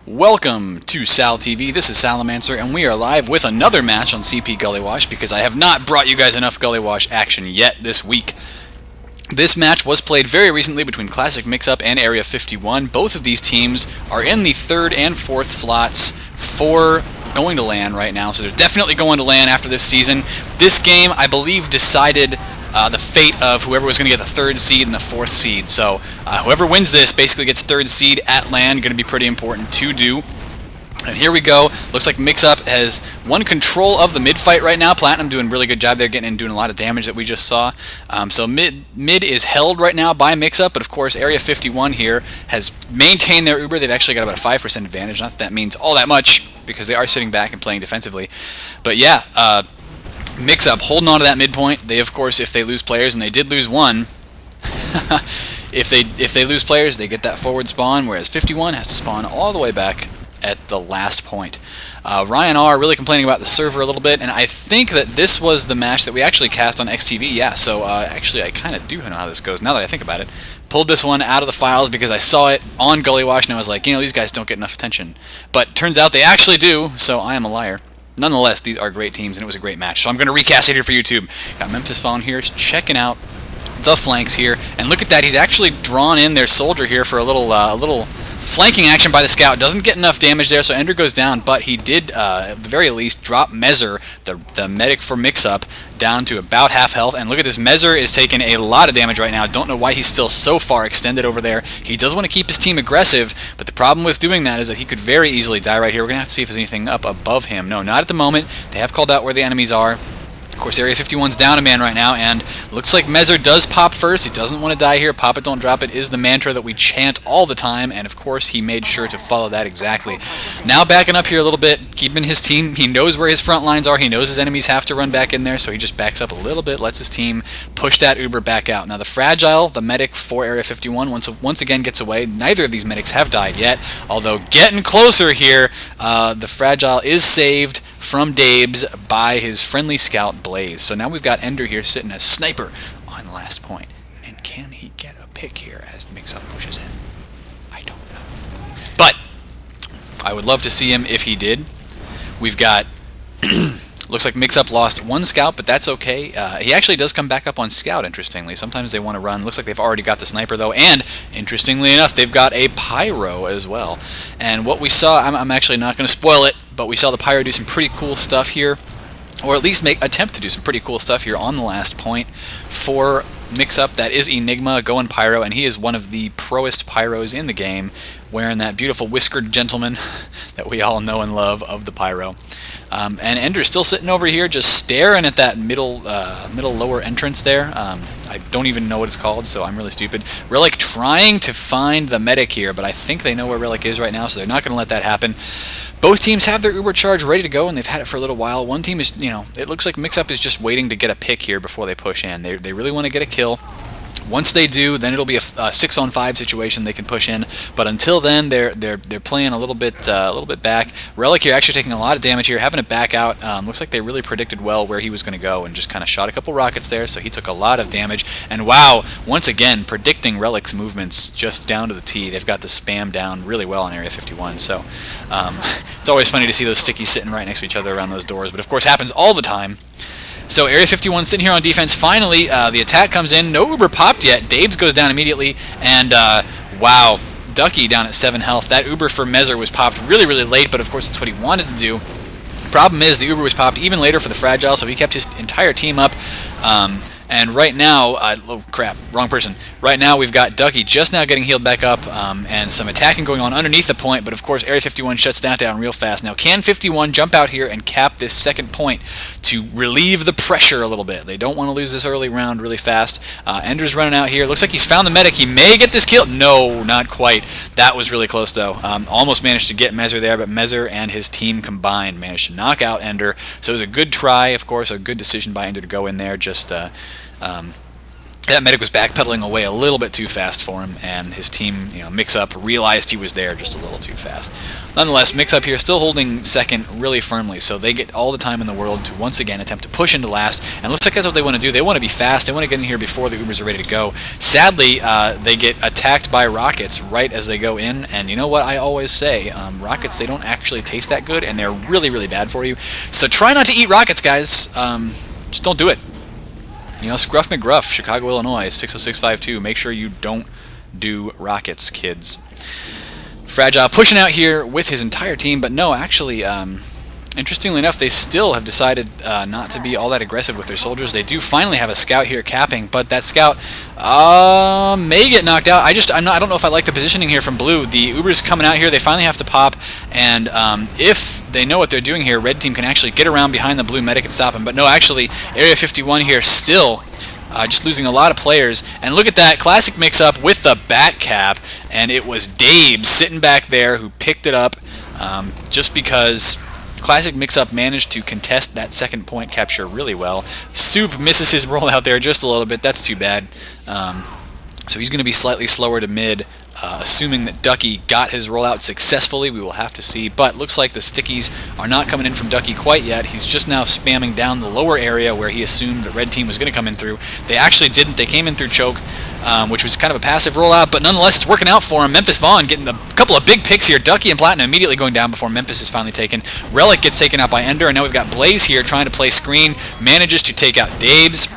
Welcome to Sal TV. This is Salamancer, and we are live with another match on CP Gully Wash because I have not brought you guys enough Gully Wash action yet this week. This match was played very recently between Classic Mixup and Area 51. Both of these teams are in the 3rd and 4th slots for going to LAN right now, so they're definitely going to LAN after this season. This game, I believe, decided the fate of whoever was going to get the 3rd seed and the 4th seed. So whoever wins this basically gets 3rd seed at LAN. Going to be pretty important to do. And here we go. Looks like Mixup has won control of the mid fight right now. Platinum doing a really good job there, getting in, doing a lot of damage that we just saw. So mid is held right now by Mixup, but of course Area 51 here has maintained their Uber. They've actually got about a 5% advantage. Not that that means all that much because they are sitting back and playing defensively. But yeah, Mixup holding on to that midpoint. They, of course, if they lose players, and they did lose one, if they lose players, they get that forward spawn, whereas 51 has to spawn all the way back at the last point. Ryan R. really complaining about the server a little bit, and I think that this was the match that we actually cast on eXtv. Yeah, so actually I kind of do know how this goes now that I think about it. Pulled this one out of the files because I saw it on Gully Wash, and I was like, these guys don't get enough attention. But turns out they actually do, so I am a liar. Nonetheless, these are great teams, and it was a great match. So I'm going to recast it here for YouTube. Got Memphis Fawn here, checking out the flanks here, and look at that. He's actually drawn in their soldier here for a little flanking action by the scout. Doesn't get enough damage there, so Ender goes down, but he did, at the very least, drop Mezzer, the medic for Mixup, down to about half health. And look at this, Mezzer is taking a lot of damage right now. Don't know why he's still so far extended over there. He does want to keep his team aggressive, but the problem with doing that is that he could very easily die right here. We're going to have to see if there's anything up above him. No, not at the moment. They have called out where the enemies are. Of course, Area 51's down a man right now, and looks like Mezzer does pop first. He doesn't want to die here. Pop it, don't drop it is the mantra that we chant all the time, and of course, he made sure to follow that exactly. Now backing up here a little bit, keeping his team. He knows where his front lines are. He knows his enemies have to run back in there, so he just backs up a little bit, lets his team push that Uber back out. Now, the Fragile, the medic for Area 51, once again gets away. Neither of these medics have died yet, although getting closer here, the Fragile is saved from Dabes by his friendly scout Blaze. So now we've got Ender here sitting as sniper on the last point. And can he get a pick here as Mixup pushes in? I don't know. But I would love to see him if he did. We've got looks like Mixup lost one scout, but that's okay. He actually does come back up on scout, interestingly. Sometimes they want to run. Looks like they've already got the sniper, though, and interestingly enough, they've got a pyro as well. And what we saw, I'm actually not going to spoil it, but we saw the pyro do some pretty cool stuff here, or at least attempt to do some pretty cool stuff here on the last point for Mixup. That is Enigma going pyro, and he is one of the proest pyros in the game, wearing that beautiful whiskered gentleman that we all know and love of the pyro. And Ender's still sitting over here just staring at that middle lower entrance there. I don't even know what it's called, so I'm really stupid. Relic trying to find the medic here, but I think they know where Relic is right now, so they're not going to let that happen. Both teams have their Uber charge ready to go, and they've had it for a little while. One team is, it looks like Mixup is just waiting to get a pick here before they push in. They really want to get a kill. Once they do, then it'll be a 6-on-5 situation they can push in. But until then, they're playing a little bit back. Relic here actually taking a lot of damage here, having to back out. Looks like they really predicted well where he was going to go and just kind of shot a couple rockets there, so he took a lot of damage. And wow, once again, predicting Relic's movements just down to the T. They've got the spam down really well in Area 51. So it's always funny to see those stickies sitting right next to each other around those doors, but of course happens all the time. So Area 51 sitting here on defense. Finally, the attack comes in. No Uber popped yet. Dabes goes down immediately. And wow, Ducky down at 7 health. That Uber for Mezzer was popped really, really late, but of course it's what he wanted to do. Problem is the Uber was popped even later for the Fragile, so he kept his entire team up. And right now, oh crap, wrong person. Right now we've got Ducky just now getting healed back up, and some attacking going on underneath the point, but of course Area 51 shuts that down real fast. Now can 51 jump out here and cap this second point to relieve the pressure a little bit? They don't want to lose this early round really fast. Ender's running out here. Looks like he's found the medic. He may get this kill. No, not quite. That was really close though. Almost managed to get Mezzer there, but Mezzer and his team combined managed to knock out Ender. So it was a good try, of course, a good decision by Ender to go in there. Just That medic was backpedaling away a little bit too fast for him, and his team, Mix-Up, realized he was there just a little too fast. Nonetheless, Mix-Up here still holding second really firmly, so they get all the time in the world to once again attempt to push into last, and looks like that's what they want to do. They want to be fast, they want to get in here before the Ubers are ready to go. Sadly, they get attacked by rockets right as they go in, and you know what I always say, rockets, they don't actually taste that good, and they're really, really bad for you. So try not to eat rockets, guys. Just don't do it. Scruff McGruff, Chicago, Illinois, 60652. Make sure you don't do rockets, kids. Fragile pushing out here with his entire team, but no, actually, interestingly enough, they still have decided not to be all that aggressive with their soldiers. They do finally have a scout here capping, but that scout may get knocked out. I don't know if I like the positioning here from blue. The Ubers coming out here, they finally have to pop, and if they know what they're doing here, red team can actually get around behind the blue medic and stop him. But no, actually, Area 51 here still just losing a lot of players. And look at that, classic mix-up with the bat cap, and it was Dabes sitting back there who picked it up just because classic mix-up managed to contest that second point capture really well. Soup misses his rollout there just a little bit. That's too bad. So he's going to be slightly slower to mid. Assuming that Ducky got his rollout successfully, we will have to see. But looks like the stickies are not coming in from Ducky quite yet. He's just now spamming down the lower area where he assumed the red team was going to come in through. They actually didn't. They came in through choke, which was kind of a passive rollout, but nonetheless it's working out for him. Memphis Vaughn getting a couple of big picks here. Ducky and Platinum immediately going down before Memphis is finally taken. Relic gets taken out by Ender, and now we've got Blaze here trying to play screen. Manages to take out Dabes.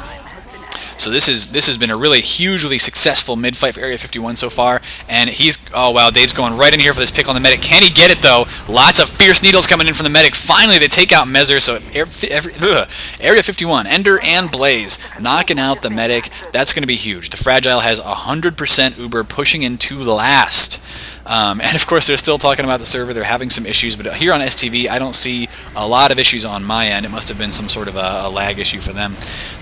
So this has been a really hugely successful mid-fight for Area 51 so far, and oh wow, Dave's going right in here for this pick on the medic. Can he get it though? Lots of fierce needles coming in from the medic. Finally they take out Mezzer, so Area 51, Ender and Blaze knocking out the medic. That's going to be huge. The Fragile has 100% Uber pushing into last. And of course they're still talking about the server. They're having some issues, but here on STV I don't see a lot of issues on my end. It must have been some sort of a lag issue for them.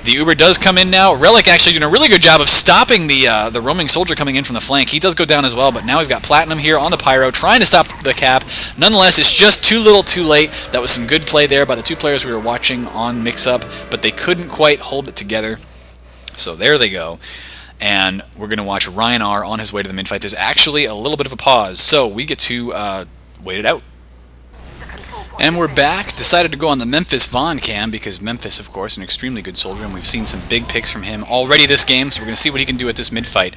The Uber does come in now. Relic actually doing a really good job of stopping the roaming soldier coming in from the flank. He does go down as well, but now we've got Platinum here on the Pyro trying to stop the cap. Nonetheless, it's just too little too late. That was some good play there by the two players we were watching on Mix-Up, but they couldn't quite hold it together. So there they go. And we're going to watch Ryan R on his way to the mid-fight. There's actually a little bit of a pause, so we get to wait it out. And we're back. Decided to go on the Memphis Vaughn cam because Memphis, of course, an extremely good soldier, and we've seen some big picks from him already this game, so we're going to see what he can do at this mid-fight.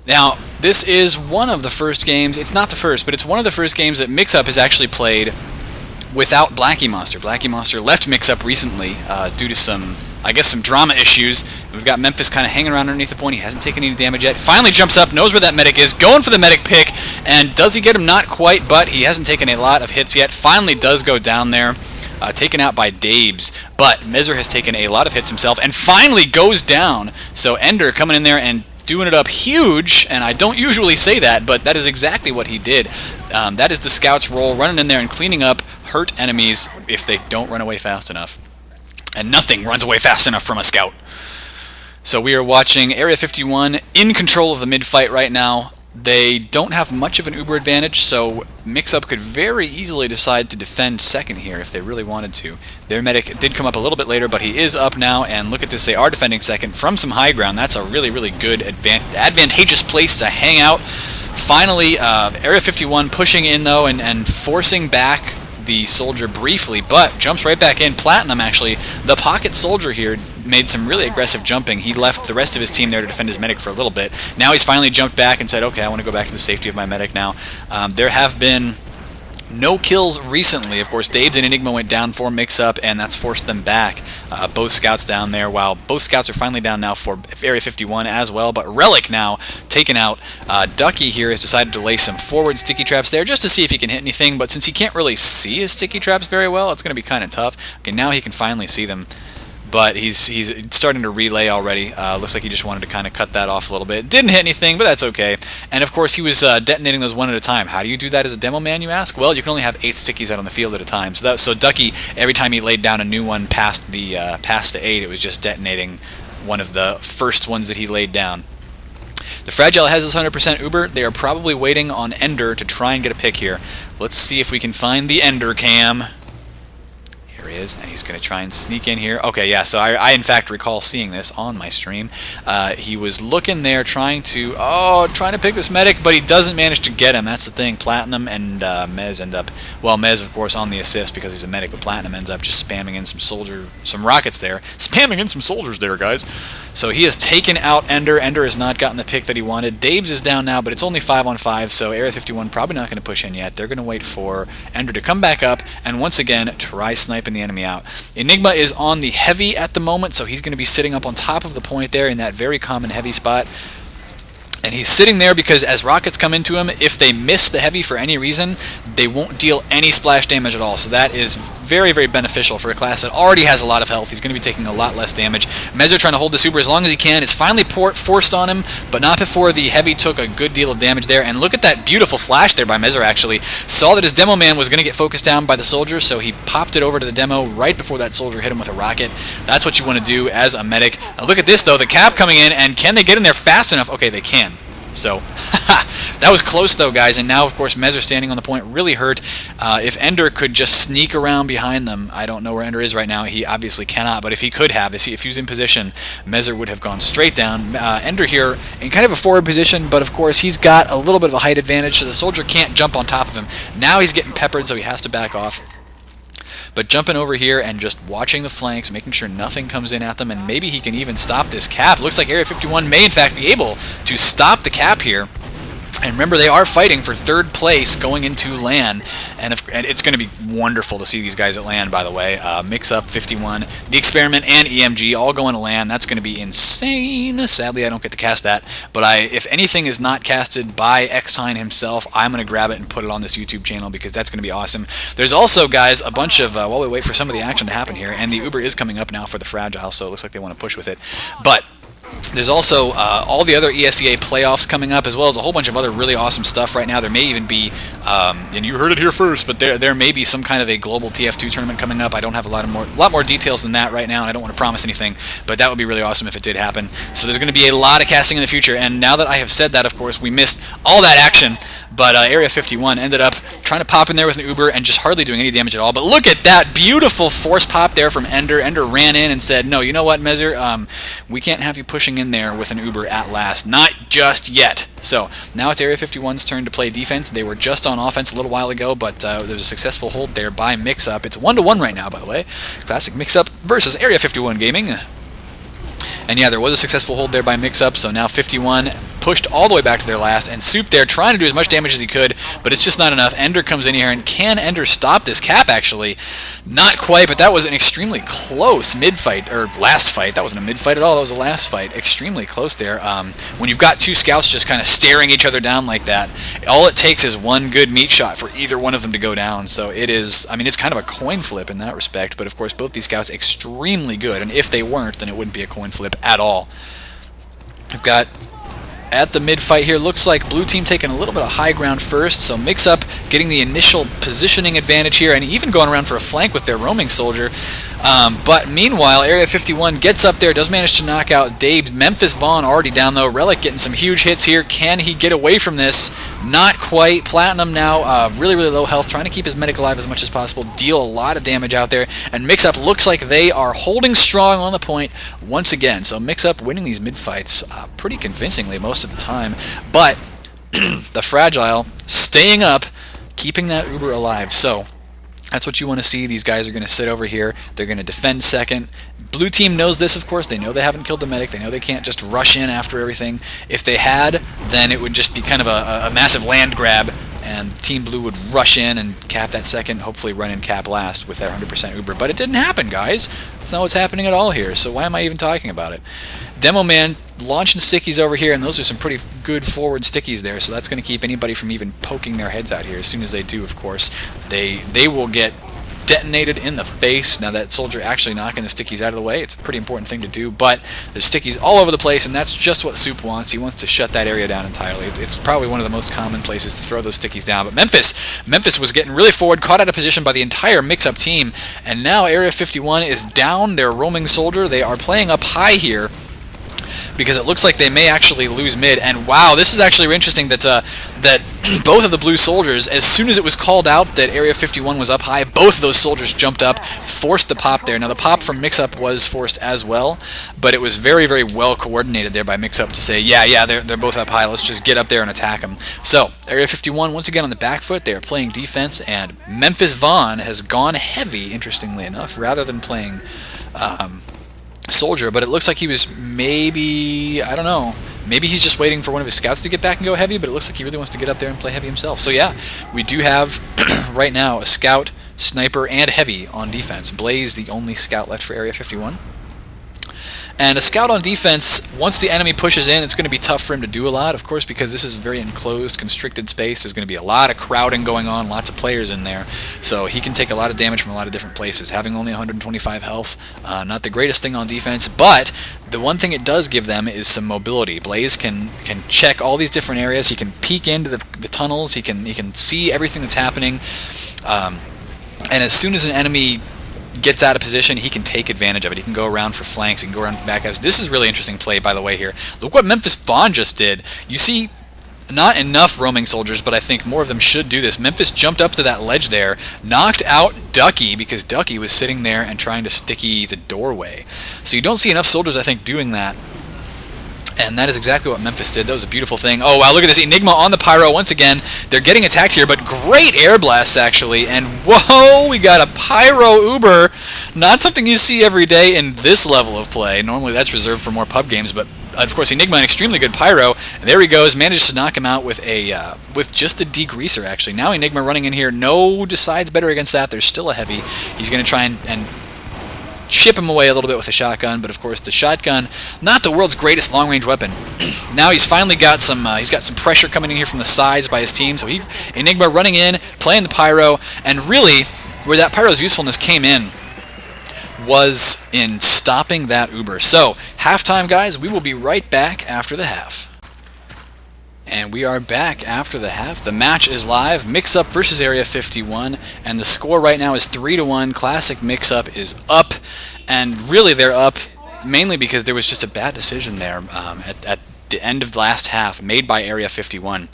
Now, this is one of the first games, it's not the first, but it's one of the first games that Mix-Up has actually played without Blackie Monster. Blackie Monster left Mix-Up recently due to some drama issues. We've got Memphis kind of hanging around underneath the point. He hasn't taken any damage yet. Finally jumps up, knows where that medic is, going for the medic pick, and does he get him? Not quite, but he hasn't taken a lot of hits yet. Finally does go down there, taken out by Dabes, but Mezzer has taken a lot of hits himself, and finally goes down. So Ender coming in there and doing it up huge, and I don't usually say that, but that is exactly what he did. That is the scout's role, running in there and cleaning up hurt enemies if they don't run away fast enough. And nothing runs away fast enough from a scout. So we are watching Area 51 in control of the mid-fight right now. They don't have much of an Uber advantage, so Mix-Up could very easily decide to defend second here if they really wanted to. Their medic did come up a little bit later, but he is up now, and look at this, they are defending second from some high ground. That's a really, really good advantageous place to hang out. Finally, Area 51 pushing in, though, and forcing back the soldier briefly, but jumps right back in. Platinum, actually, the pocket soldier here, made some really aggressive jumping. He left the rest of his team there to defend his medic for a little bit. Now he's finally jumped back and said, okay, I want to go back to the safety of my medic now. There have been no kills recently. Of course, Dabes and Enigma went down for Mix-Up, and that's forced them back. Both scouts down there, while both scouts are finally down now for Area 51 as well, but Relic now taken out. Ducky here has decided to lay some forward sticky traps there just to see if he can hit anything, but since he can't really see his sticky traps very well, it's going to be kind of tough. Okay, now he can finally see them. But he's starting to relay already. Looks like he just wanted to kind of cut that off a little bit. Didn't hit anything, but that's okay. And of course, he was detonating those one at a time. How do you do that as a demo man, you ask? Well, you can only have 8 stickies out on the field at a time. So Ducky, every time he laid down a new one past the 8, it was just detonating one of the first ones that he laid down. The Fragile has his 100% Uber. They are probably waiting on Ender to try and get a pick here. Let's see if we can find the Ender cam. Here he is, and he's going to try and sneak in here. Okay, yeah, so I in fact recall seeing this on my stream. He was looking there trying to pick this medic, but he doesn't manage to get him. That's the thing. Platinum and Mez end up, well, Mez of course on the assist because he's a medic, but Platinum ends up just spamming in some rockets there. Spamming in some soldiers there, guys. So he has taken out Ender. Ender has not gotten the pick that he wanted. Dabes is down now, but it's only 5-on-5, so Area 51 probably not going to push in yet. They're going to wait for Ender to come back up and once again try sniping the enemy out. Enigma is on the heavy at the moment, so he's going to be sitting up on top of the point there in that very common heavy spot. And he's sitting there because as rockets come into him, if they miss the heavy for any reason, they won't deal any splash damage at all. So that is very, very beneficial for a class that already has a lot of health. He's going to be taking a lot less damage. Mezzer trying to hold the super as long as he can. It's finally forced on him, but not before the heavy took a good deal of damage there. And look at that beautiful flash there by Mezzer, actually. Saw that his demo man was going to get focused down by the soldier, so he popped it over to the demo right before that soldier hit him with a rocket. That's what you want to do as a medic. Now look at this, though. The cap coming in, and can they get in there fast enough? Okay, they can. So, that was close though, guys, and now, of course, Mezzer standing on the point really hurt. If Ender could just sneak around behind them, I don't know where Ender is right now, he obviously cannot, but if he could have, if he was in position, Mezzer would have gone straight down. Ender here in kind of a forward position, but of course he's got a little bit of a height advantage, so the soldier can't jump on top of him. Now he's getting peppered, so he has to back off. But jumping over here and just watching the flanks, making sure nothing comes in at them, and maybe he can even stop this cap. Looks like Area 51 may in fact be able to stop the cap here. And remember, they are fighting for third place going into LAN, and it's going to be wonderful to see these guys at LAN, by the way. Mixup, 51, The Experiment, and EMG all going to LAN. That's going to be insane. Sadly, I don't get to cast that, but if anything is not casted by eXtv himself, I'm going to grab it and put it on this YouTube channel because that's going to be awesome. There's also, guys, a bunch of, while we wait for some of the action to happen here, and the Uber is coming up now for the Fragile, so it looks like they want to push with it, but there's also all the other ESEA playoffs coming up, as well as a whole bunch of other really awesome stuff right now. There may even be, and you heard it here first, but there may be some kind of a global TF2 tournament coming up. I don't have a lot more details than that right now, and I don't want to promise anything, but that would be really awesome if it did happen. So there's going to be a lot of casting in the future, and now that I have said that, of course, we missed all that action, but Area 51 ended up trying to pop in there with an Uber and just hardly doing any damage at all. But look at that beautiful force pop there from Ender. Ender ran in and said, no, you know what, Mezzer, we can't have you pushing in there with an Uber at last. Not just yet. So now it's Area 51's turn to play defense. They were just on offense a little while ago, but there was a successful hold there by Mixup. It's 1-1 right now, by the way. Classic Mixup versus Area 51 Gaming. And yeah, there was a successful hold there by Mixup, so now 51 pushed all the way back to their last, and Soup there trying to do as much damage as he could, but it's just not enough. Ender comes in here, and can Ender stop this cap, actually? Not quite, but that was an extremely close mid-fight, or last fight. That wasn't a mid-fight at all, that was a last fight. Extremely close there. When you've got two scouts just kind of staring each other down like that, all it takes is one good meat shot for either one of them to go down, so it is, I mean, it's kind of a coin flip in that respect, but of course both these scouts extremely good, and if they weren't, then it wouldn't be a coin flip at all. We've got at the mid-fight here, looks like blue team taking a little bit of high ground first, so Mixup getting the initial positioning advantage here, and even going around for a flank with their roaming soldier. But meanwhile, Area 51 gets up there, does manage to knock out Dabes. Memphis Vaughn already down though. Relic getting some huge hits here. Can he get away from this? Not quite. Platinum now really, really low health, trying to keep his medic alive as much as possible, deal a lot of damage out there, and Mixup looks like they are holding strong on the point once again. So Mixup winning these mid-fights pretty convincingly most of the time, but the Fragile staying up, keeping that Uber alive. So that's what you want to see. These guys are going to sit over here. They're going to defend second. Blue team knows this, of course. They know they haven't killed the medic. They know they can't just rush in after everything. If they had, then it would just be kind of a massive land grab, and Team Blue would rush in and cap that second, hopefully run in cap last with their 100% Uber. But it didn't happen, guys. That's not what's happening at all here, so why am I even talking about it? Demo Man launching stickies over here, and those are some pretty good forward stickies there, so that's going to keep anybody from even poking their heads out here. As soon as they do, of course, they will get detonated in the face. Now that soldier actually knocking the stickies out of the way, it's a pretty important thing to do, but there's stickies all over the place, and that's just what Soup wants. He wants to shut that area down entirely. It's probably one of the most common places to throw those stickies down. But Memphis was getting really forward, caught out of position by the entire Mixup team, and now Area 51 is down their roaming soldier. They are playing up high here, because it looks like they may actually lose mid. And wow, this is actually interesting that that both of the blue soldiers, as soon as it was called out that Area 51 was up high, both of those soldiers jumped up, forced the pop there. Now the pop from Mixup was forced as well, but it was very, very well coordinated there by Mixup to say, yeah, they're both up high, let's just get up there and attack them. So Area 51 once again on the back foot, they are playing defense, and Memphis Vaughn has gone heavy, interestingly enough, rather than playing soldier, but it looks like he was maybe, I don't know, maybe he's just waiting for one of his scouts to get back and go heavy, but it looks like he really wants to get up there and play heavy himself. So yeah, we do have right now a scout, sniper, and heavy on defense. Blaze, the only scout left for Area 51. And a scout on defense, once the enemy pushes in, it's going to be tough for him to do a lot, of course, because this is a very enclosed, constricted space. There's going to be a lot of crowding going on, lots of players in there. So he can take a lot of damage from a lot of different places. Having only 125 health, not the greatest thing on defense, but the one thing it does give them is some mobility. Blaze can check all these different areas. He can peek into the tunnels. He can see everything that's happening. And as soon as an enemy gets out of position, he can take advantage of it. He can go around for flanks, he can go around for back guys. This is really interesting play, by the way, here. Look what Memphis Vaughn just did. You see, not enough roaming soldiers, but I think more of them should do this. Memphis jumped up to that ledge there, knocked out Ducky, because Ducky was sitting there and trying to sticky the doorway. So you don't see enough soldiers, I think, doing that. And that is exactly what Memphis did. That was a beautiful thing. Oh, wow, look at this. Enigma on the Pyro once again. They're getting attacked here, but great air blasts, actually. And whoa, we got a Pyro Uber. Not something you see every day in this level of play. Normally that's reserved for more pub games, but of course Enigma, an extremely good Pyro. And there he goes, manages to knock him out with a with just the degreaser, actually. Now Enigma running in here. No decides better against that. There's still a heavy. He's going to try and chip him away a little bit with a shotgun, but of course the shotgun, not the world's greatest long-range weapon. Now he's finally got some pressure coming in here from the sides by his team, so Enigma running in, playing the Pyro, and really where that Pyro's usefulness came in was in stopping that Uber. So, halftime, guys. We will be right back after the half. And we are back after the half. The match is live. Mixup versus Area 51. And the score right now is 3-1. Classic Mixup is up. And really they're up mainly because there was just a bad decision there at the end of the last half made by Area 51.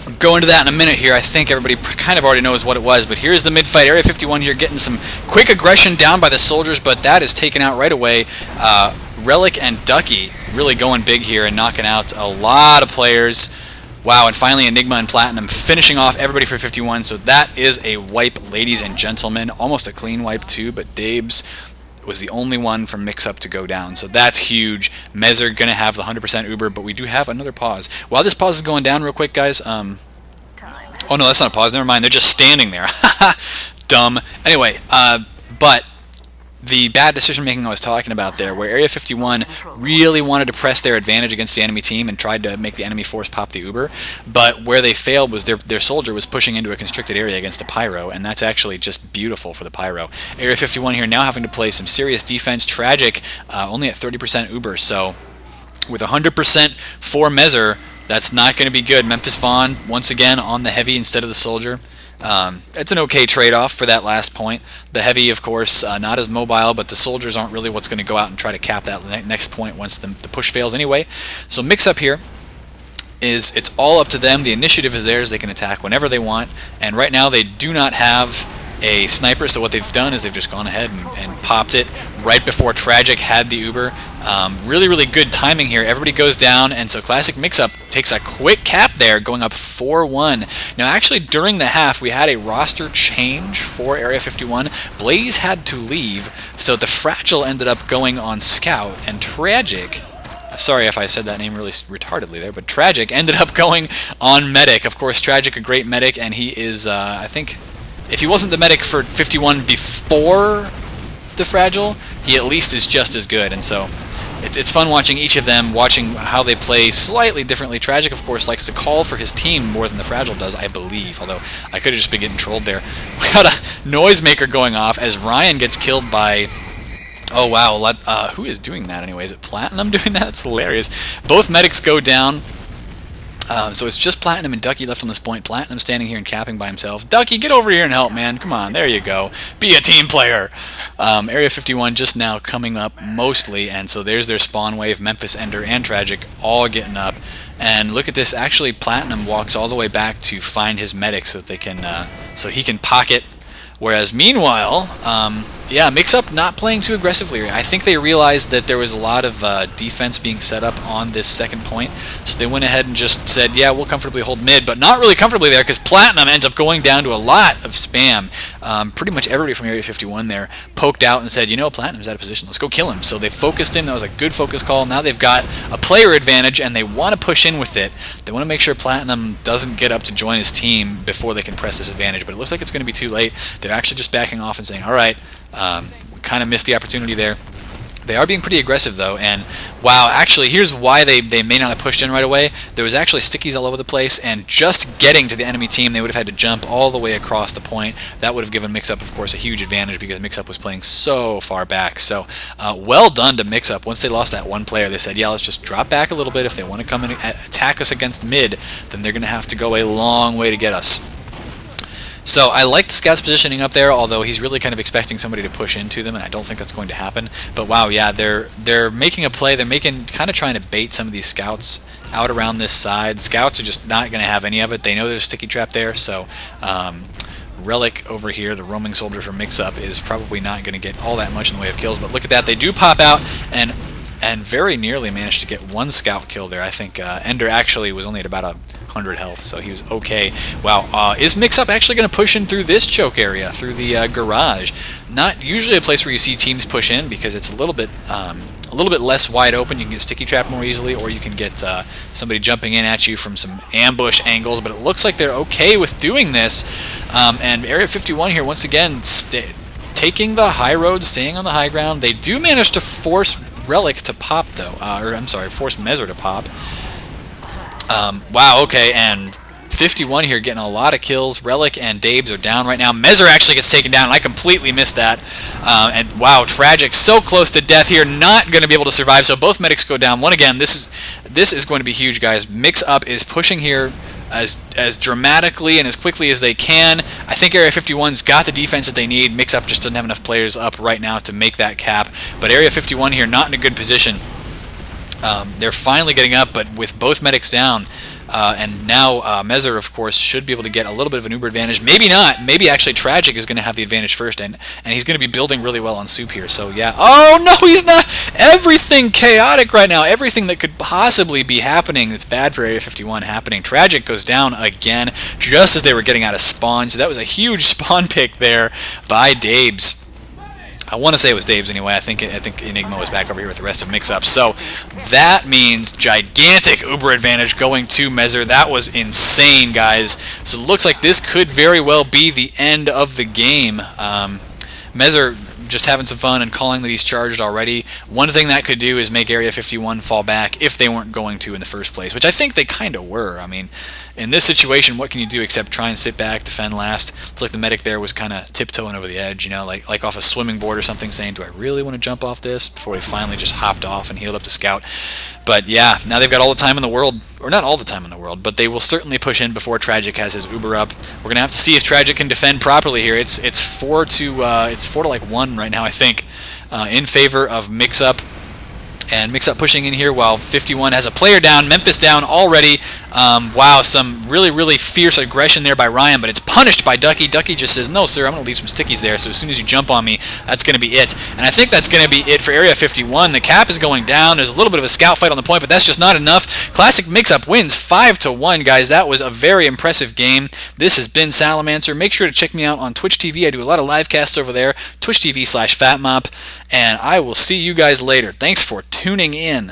I'll go into that in a minute here. I think everybody kind of already knows what it was. But here's the mid-fight. Area 51 here getting some quick aggression down by the soldiers. But that is taken out right away. Relic and Ducky really going big here and knocking out a lot of players. Wow, and finally Enigma and Platinum finishing off everybody for 51. So that is a wipe, ladies and gentlemen. Almost a clean wipe too, but Dabes was the only one from Mixup to go down. So that's huge. Mezer going to have the 100% Uber, but we do have another pause. While this pause is going down real quick, guys. Oh no, that's not a pause. Never mind. They're just standing there. Dumb. Anyway, but the bad decision-making I was talking about there, where Area 51 really wanted to press their advantage against the enemy team and tried to make the enemy force pop the Uber, but where they failed was their soldier was pushing into a constricted area against a Pyro, and that's actually just beautiful for the Pyro. Area 51 here now having to play some serious defense. Tragic, only at 30% Uber, so with 100% for Mezer, that's not going to be good. Memphis Vaughn, once again, on the heavy instead of the soldier. It's an okay trade-off for that last point. The heavy, of course, not as mobile, but the soldiers aren't really what's going to go out and try to cap that next point once the push fails anyway. So Mix-Up here is it's all up to them. The initiative is theirs. They can attack whenever they want, and right now they do not have a sniper, so what they've done is they've just gone ahead and popped it right before Tragic had the Uber. Really, really good timing here. Everybody goes down, and so Classic Mix-Up takes a quick cap there, going up 4-1. Now, actually, during the half, we had a roster change for Area 51. Blaze had to leave, so the Fragile ended up going on Scout, and Tragic, sorry if I said that name really retardedly there, but Tragic ended up going on Medic. Of course, Tragic, a great medic, and he is, I think, if he wasn't the medic for 51 before the Fragile, he at least is just as good, and so it's fun watching each of them, watching how they play slightly differently. Tragic, of course, likes to call for his team more than the Fragile does, I believe, although I could have just been getting trolled there. We got a noisemaker going off as Ryan gets killed by... Oh, wow, who is doing that anyway? Is it Platinum doing that? It's hilarious. Both medics go down. So it's just Platinum and Ducky left on this point. Platinum standing here and capping by himself. Ducky, get over here and help, man. Come on, there you go. Be a team player. Area 51 just now coming up mostly, and so there's their spawn wave. Memphis, Ender, and Tragic all getting up. And look at this. Actually, Platinum walks all the way back to find his medic so that they can, so he can pocket. Whereas meanwhile, yeah, Mixup not playing too aggressively. I think they realized that there was a lot of defense being set up on this second point, so they went ahead and just said, yeah, we'll comfortably hold mid, but not really comfortably there because Platinum ends up going down to a lot of spam. Pretty much everybody from Area 51 there poked out and said, you know, Platinum's out of position, let's go kill him. So they focused him. That was a good focus call. Now they've got a player advantage, and they want to push in with it. They want to make sure Platinum doesn't get up to join his team before they can press this advantage, but it looks like it's going to be too late. They're actually just backing off and saying, all right, we kind of missed the opportunity there. They are being pretty aggressive, though, and wow, actually, here's why they may not have pushed in right away. There was actually stickies all over the place, and just getting to the enemy team, they would have had to jump all the way across the point. That would have given Mixup, of course, a huge advantage because Mixup was playing so far back. So, well done to Mixup. Once they lost that one player, they said, yeah, let's just drop back a little bit. If they want to come and attack us against mid, then they're going to have to go a long way to get us. So I like the scout's positioning up there, although he's really kind of expecting somebody to push into them, and I don't think that's going to happen. But wow, yeah, they're making a play. They're kind of trying to bait some of these scouts out around this side. Scouts are just not going to have any of it. They know there's a sticky trap there, so Relic over here, the roaming soldier from Mixup, is probably not going to get all that much in the way of kills. But look at that. They do pop out and very nearly managed to get one scout kill there. I think Ender actually was only at about 100 health, so he was okay. Wow, is Mixup actually going to push in through this choke area, through the garage? Not usually a place where you see teams push in because it's a little bit less wide open. You can get sticky trap more easily, or you can get somebody jumping in at you from some ambush angles. But it looks like they're okay with doing this. And Area 51 here once again taking the high road, staying on the high ground. They do manage to force Relic to pop, though, or I'm sorry, force Mezer to pop. Wow, okay, and 51 here getting a lot of kills. Relic and Dabes are down right now. Mezer actually gets taken down, and I completely missed that. And wow, Tragic so close to death here, not going to be able to survive, so both medics go down. One again, this is going to be huge, guys. Mixup is pushing here as dramatically and as quickly as they can. I think Area 51's got the defense that they need. Mixup just doesn't have enough players up right now to make that cap. But Area 51 here not in a good position. They're finally getting up, but with both medics down, and now Mezer, of course, should be able to get a little bit of an uber advantage. Maybe not. Maybe actually Tragic is going to have the advantage first, and he's going to be building really well on Soup here. So yeah. Oh no, he's not. Everything chaotic right now. Everything that could possibly be happening that's bad for Area 51 happening. Tragic goes down again just as they were getting out of spawn. So that was a huge spawn pick there by Dabes. I want to say it was Dave's anyway. I think Enigma was back over here with the rest of Mixup. So that means gigantic Uber advantage going to Mezer. That was insane, guys. So it looks like this could very well be the end of the game. Mezer just having some fun and calling that he's charged already. One thing that could do is make Area 51 fall back if they weren't going to in the first place, which I think they kind of were. I mean, in this situation, what can you do except try and sit back, defend last? It's like the medic there was kind of tiptoeing over the edge, you know, like off a swimming board or something, saying, do I really want to jump off this? Before he finally just hopped off and healed up the scout. But yeah, now they've got all the time in the world, or not all the time in the world, but they will certainly push in before Tragic has his Uber up. We're gonna have to see if Tragic can defend properly here. It's 4 to like 1 right now, I think, in favor of Mixup. And Mixup pushing in here while 51 has a player down. Memphis down already. Wow, some really fierce aggression there by Ryan, but it's punished by Ducky. Ducky just says, no, sir, I'm going to leave some stickies there, so as soon as you jump on me, that's going to be it. And I think that's going to be it for Area 51. The cap is going down. There's a little bit of a scout fight on the point, but that's just not enough. Classic Mixup wins 5-1, guys. That was a very impressive game. This has been Salamancer. Make sure to check me out on Twitch TV. I do a lot of live casts over there, twitch.tv/fatmop, and I will see you guys later. Thanks for tuning in.